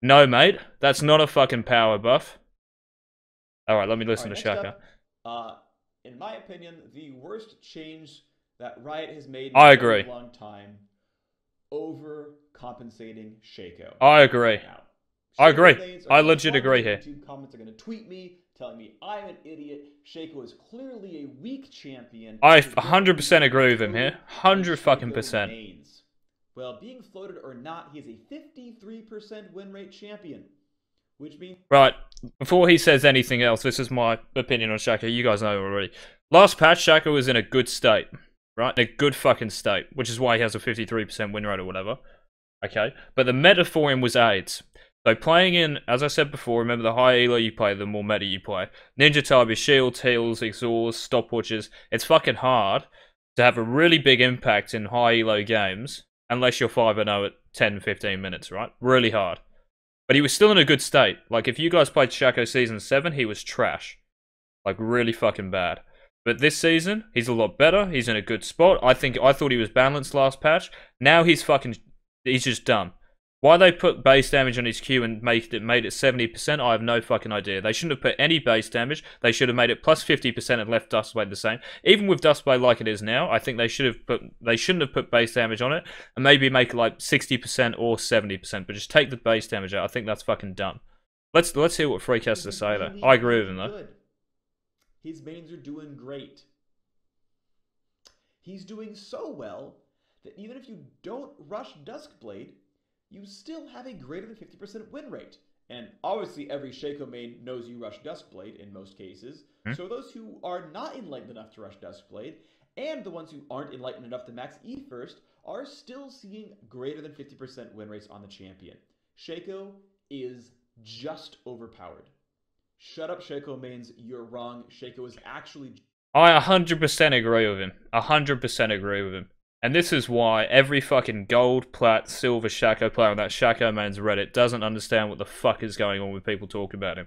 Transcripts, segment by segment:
No, mate. That's not a fucking power buff. Alright, let me All listen right, to next Shaco. up, in my opinion, the worst change that Riot has made in a I very agree. long time, overcompensating Shaco. I agree. Now, I Shaco agree. mains are I going to legit flood my agree here. YouTube comments, are going to tweet me, telling me I'm an idiot. Shaco is clearly a weak champion. I His build is 100% being agree with him here. floated, and 100 fucking Shaco percent. mains. Well, being floated or not, he is a 53% win rate champion, which means Right, before he says anything else, this is my opinion on Shaco. You guys know already. Last patch, Shaco was in a good state. Right? In a good fucking state. Which is why he has a 53% win rate or whatever. Okay? But the meta for him was AIDS. So playing in, as I said before, remember the higher elo you play, the more meta you play. Ninja type is shields, heals, exhausts, stopwatches. It's fucking hard to have a really big impact in high elo games unless you're 5-0 at 10, 15 minutes, right? Really hard. But he was still in a good state. Like, if you guys played Shaco Season 7, he was trash. Like, really fucking bad. But this season, he's a lot better. He's in a good spot. I thought he was balanced last patch. Now he's just done. Why they put base damage on his Q and made it 70%, I have no fucking idea. They shouldn't have put any base damage. They should have made it plus 50% and left Dustblade the same. Even with Dustblade like it is now, I think they shouldn't have put base damage on it and maybe make it like 60% or 70%, but just take the base damage out. I think that's fucking dumb. Let's hear what Phreak has to say though. really, I agree with really him though. good. His mains are doing great. He's doing so well that even if you don't rush Duskblade, you still have a greater than 50% win rate. And obviously, every Shaco main knows you rush Duskblade in most cases. Hmm? So those who are not enlightened enough to rush Duskblade, and the ones who aren't enlightened enough to max E first, are still seeing greater than 50% win rates on the champion. Shaco is just overpowered. Shut up, Shaco mains. You're wrong. Shaco is actually. I 100% agree with him. 100% agree with him. And this is why every fucking gold, plat, silver Shaco player on that Shaco man's Reddit doesn't understand what the fuck is going on with people talking about him.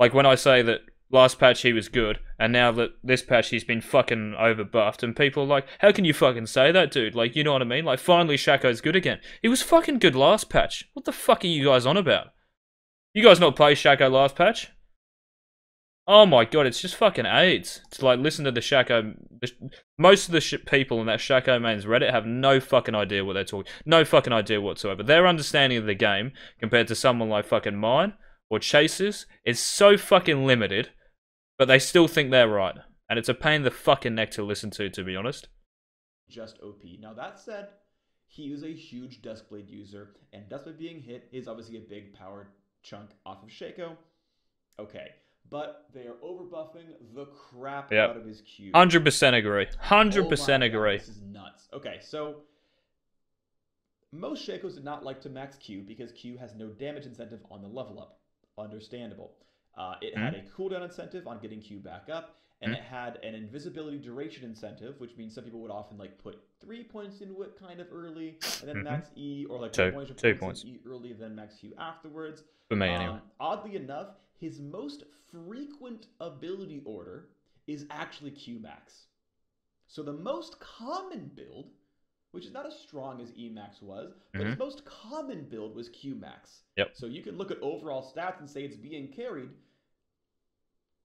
Like when I say that last patch he was good, and now that this patch he's been fucking overbuffed, and people are like, how can you fucking say that, dude? Like, you know what I mean? Like, finally Shaco's good again. He was fucking good last patch. What the fuck are you guys on about? You guys not play Shaco last patch? Oh my god, it's just fucking AIDS. To like listen to the Shaco. Most of the people in that Shaco mains Reddit have no fucking idea what they're talking. No fucking idea whatsoever. Their understanding of the game compared to someone like fucking mine or Chase's is so fucking limited, but they still think they're right. And it's a pain in the fucking neck to listen to be honest. Just OP. Now, that said, he is a huge Duskblade user, and Duskblade being hit is obviously a big power chunk off of Shaco. Okay, but they are overbuffing the crap Yep. out of his Q. 100% agree. Oh my 100% god, agree. this is nuts. Okay, so most Shacos did not like to max Q because Q has no damage incentive on the level up. Understandable. It had a cooldown incentive on getting Q back up, and it had an invisibility duration incentive, which means some people would often like put 3 points into it kind of early, and then max E, or like 2. 1 2 points points. in E early, then max Q afterwards. For me anyway. Oddly enough, his most frequent ability order is actually Q max. So the most common build, which is not as strong as Emax was, but his most common build was Qmax. Yep. So you can look at overall stats and say it's being carried,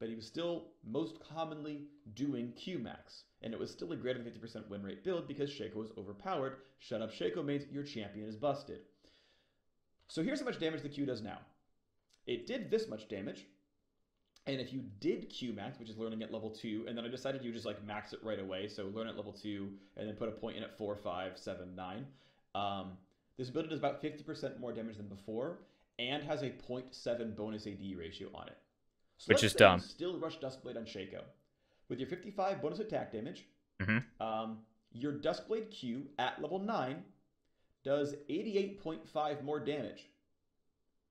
but he was still most commonly doing Qmax. And it was still a greater than 50% win rate build because Shaco was overpowered. Shut up, Shaco mates, your champion is busted. So here's how much damage the Q does now. It did this much damage, and if you did Qmax, which is learning at level 2, and then I decided you just like max it right away, so learn at level 2, and then put a point in at 4, 5, 7, 9. This ability does about 50% more damage than before, and has a 0.7 bonus AD ratio on it. So Which let's is say dumb. you still rush Duskblade on Shaco. With your 55 bonus attack damage, your Duskblade Q at level 9 does 88.5 more damage.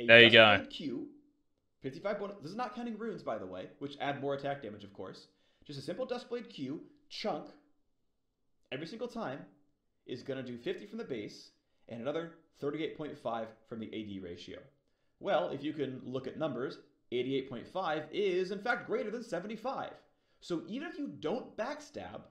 There you go. Q, 55 bonus. This is not counting runes, by the way, which add more attack damage, of course. Just a simple Duskblade Q chunk every single time is going to do 50 from the base and another 38.5 from the AD ratio. Well, if you can look at numbers, 88.5 is in fact greater than 75. So even if you don't backstab,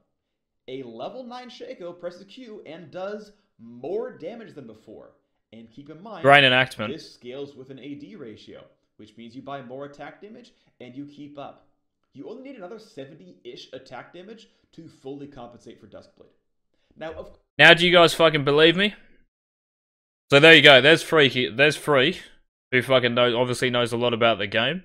a level 9 Shaco presses Q and does more damage than before. And keep in mind, Great enactment. this scales with an AD ratio, which means you buy more attack damage and you keep up. You only need another 70-ish attack damage to fully compensate for Duskblade. Now do you guys fucking believe me? So there you go, there's Phreak, who fucking obviously knows a lot about the game.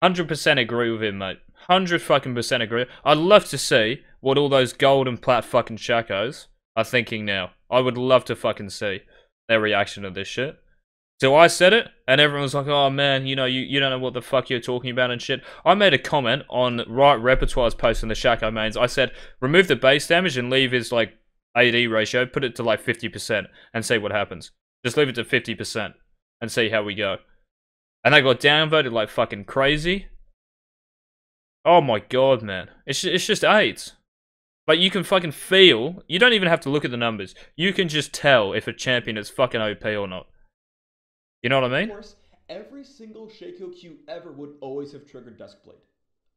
100% agree with him, mate. 100% agree. I'd love to see what all those gold and plat fucking Shacos are thinking now. I would love to fucking see their reaction to this shit. So I said it, and everyone was like, oh man, you know, you don't know what the fuck you're talking about and shit. I made a comment on Right Repertoire's post in the Shaco mains. I said, remove the base damage and leave his, like, AD ratio, put it to, like, 50% and see what happens. Just leave it to 50% and see how we go. And they got downvoted like fucking crazy. Oh my god, man. It's just AIDS. Like, you can fucking feel, you don't even have to look at the numbers. You can just tell if a champion is fucking OP or not. You know what I mean? Of course, every single Shaco Q ever would always have triggered Duskblade.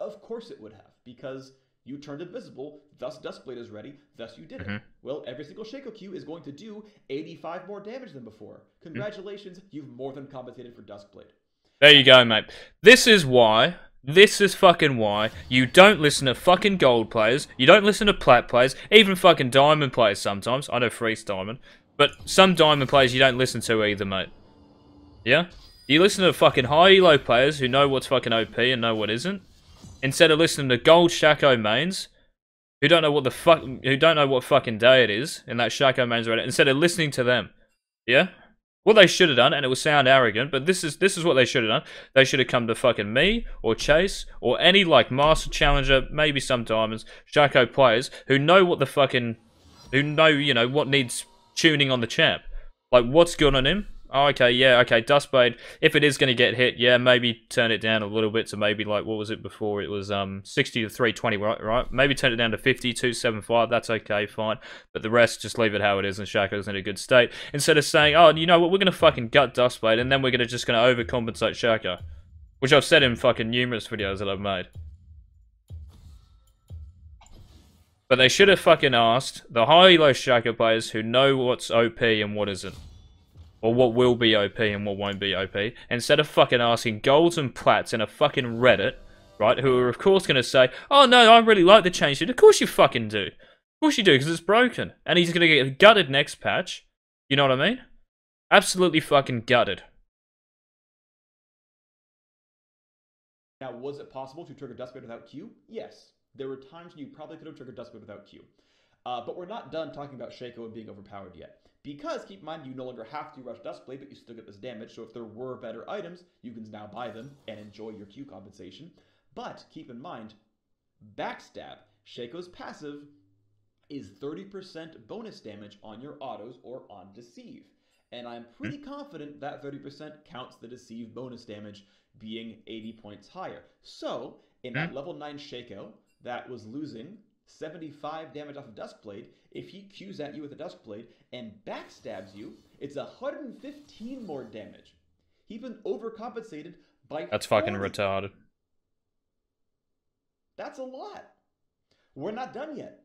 Of course it would have, because you turned invisible, thus Duskblade is ready, thus you did it. Well, every single Shaco Q is going to do 85 more damage than before. Congratulations, you've more than compensated for Duskblade. There you go, mate. This is fucking why you don't listen to fucking gold players, you don't listen to plat players, even fucking diamond players sometimes. I know Phreak's diamond, but some diamond players you don't listen to either, mate. Yeah? You listen to fucking high elo players who know what's fucking OP and know what isn't, instead of listening to gold Shaco mains who don't know what fucking day it is in that Shaco mains Reddit, instead of listening to them. Yeah? What they should have done, and it will sound arrogant, but this is what they should have done. They should have come to fucking me, or Chase, or any, like, Master Challenger, maybe some Diamonds, Shaco players, who know what the fucking... who know, you know, what needs tuning on the champ. Like, what's good on him? Oh, okay, yeah, okay, Duskblade, if it is going to get hit, yeah, maybe turn it down a little bit to maybe, like, what was it before? It was 60 to 320, right? Maybe turn it down to 50, 275, that's okay, fine. But the rest, just leave it how it is, and Shaco's in a good state. Instead of saying, oh, you know what, we're going to fucking gut Duskblade, and then we're just going to overcompensate Shaco. Which I've said in fucking numerous videos that I've made. But they should have fucking asked the high-elo Shaco players who know what's OP and what isn't. Or what will be OP and what won't be OP, instead of fucking asking golds and plats in a fucking Reddit, right, who are of course going to say, oh no, I really like the change, dude. Of course you fucking do. Of course you do, because it's broken. And he's going to get gutted next patch. You know what I mean? Absolutely fucking gutted. Now, was it possible to trigger Duskblade without Q? Yes. There were times when you probably could have triggered Duskblade without Q. But we're not done talking about Shaco and being overpowered yet. Because, keep in mind, you no longer have to rush Duskblade, but you still get this damage, so if there were better items, you can now buy them and enjoy your Q compensation. But, keep in mind, Backstab, Shaco's passive, is 30% bonus damage on your autos or on Deceive. And I'm pretty confident that 30% counts the Deceive bonus damage being 80 points higher. So, in that level 9 Shaco that was losing 75 damage off of Duskblade, if he Qs at you with a Duskblade and backstabs you, it's 115 more damage. He's been overcompensated by That's fucking retarded. That's a lot. We're not done yet.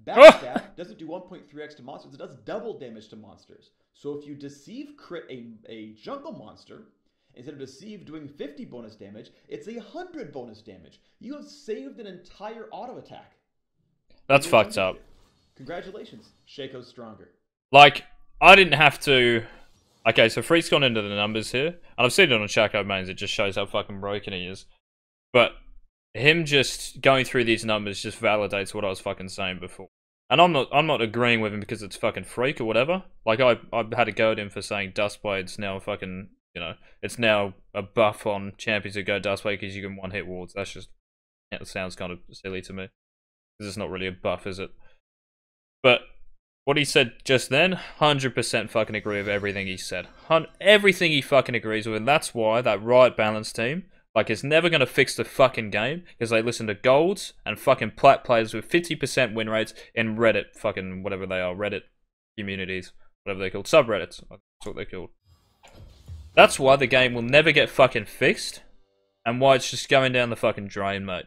Backstab doesn't do 1.3x to monsters, it does double damage to monsters. So if you Deceive crit a jungle monster, instead of Deceive doing 50 bonus damage, it's 100 bonus damage. You have saved an entire auto attack. That's fucked up. Congratulations, Shaco's stronger. Like, I didn't have to... Okay, so Phreak's gone into the numbers here, and I've seen it on Shaco mains, it just shows how fucking broken he is. But him just going through these numbers just validates what I was fucking saying before. And I'm not agreeing with him because it's fucking Phreak or whatever. Like, I had to go at him for saying Duskblade's now fucking, you know, it's now a buff on champions who go Duskblade because you can one-hit wards. That's just, it sounds kind of silly to me. Because it's not really a buff, is it? But what he said just then, 100% fucking agree with everything he said. Everything he fucking agrees with, and that's why that right balance team, like, is never going to fix the fucking game, because they listen to golds and fucking plat players with 50% win rates in Reddit, fucking whatever they are, Reddit communities, whatever they're called, subreddits, that's what they're called. That's why the game will never get fucking fixed, and why it's just going down the fucking drain, mate.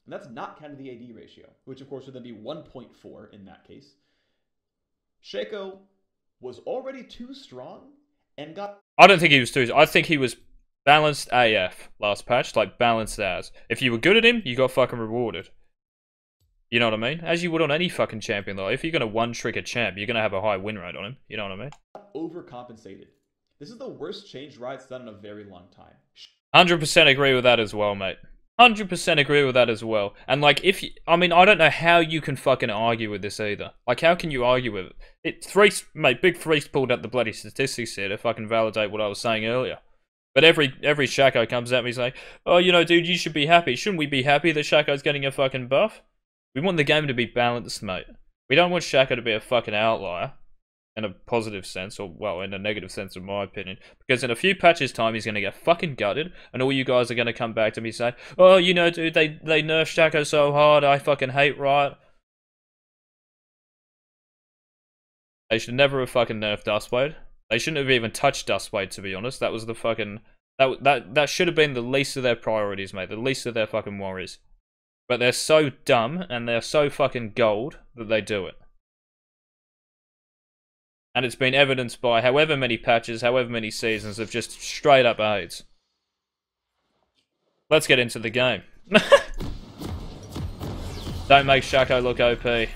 And that's not counting the AD ratio, which of course would then be 1.4 in that case. Shaco was already too strong and got... I don't think he was too... I think he was balanced AF last patch, like balanced as. If you were good at him, you got fucking rewarded. You know what I mean? As you would on any fucking champion, though. If you're going to one-trick a champ, you're going to have a high win rate on him. You know what I mean? Overcompensated. This is the worst change Riot's done in a very long time. 100% agree with that as well, mate. 100% agree with that as well. And, like, if you... I mean, I don't know how you can fucking argue with this either. Like, how can you argue with it? Phreak, mate, Big Phreak pulled up the bloody statistics here to fucking validate what I was saying earlier. But every Shaco comes at me saying, oh, you know, dude, you should be happy. Shouldn't we be happy that Shaco's getting a fucking buff? We want the game to be balanced, mate. We don't want Shaco to be a fucking outlier. In a positive sense, or, well, in a negative sense, in my opinion. Because in a few patches' time, he's going to get fucking gutted, and all you guys are going to come back to me saying, oh, you know, dude, they nerfed Shaco so hard, I fucking hate Riot. They should never have fucking nerfed Dustblade. They shouldn't have even touched Dustblade, to be honest. That was the fucking... That should have been the least of their priorities, mate. The least of their fucking worries. But they're so dumb, and they're so fucking gold, that they do it. And it's been evidenced by however many patches, however many seasons of just straight up AIDS. Let's get into the game. Don't make Shaco look OP.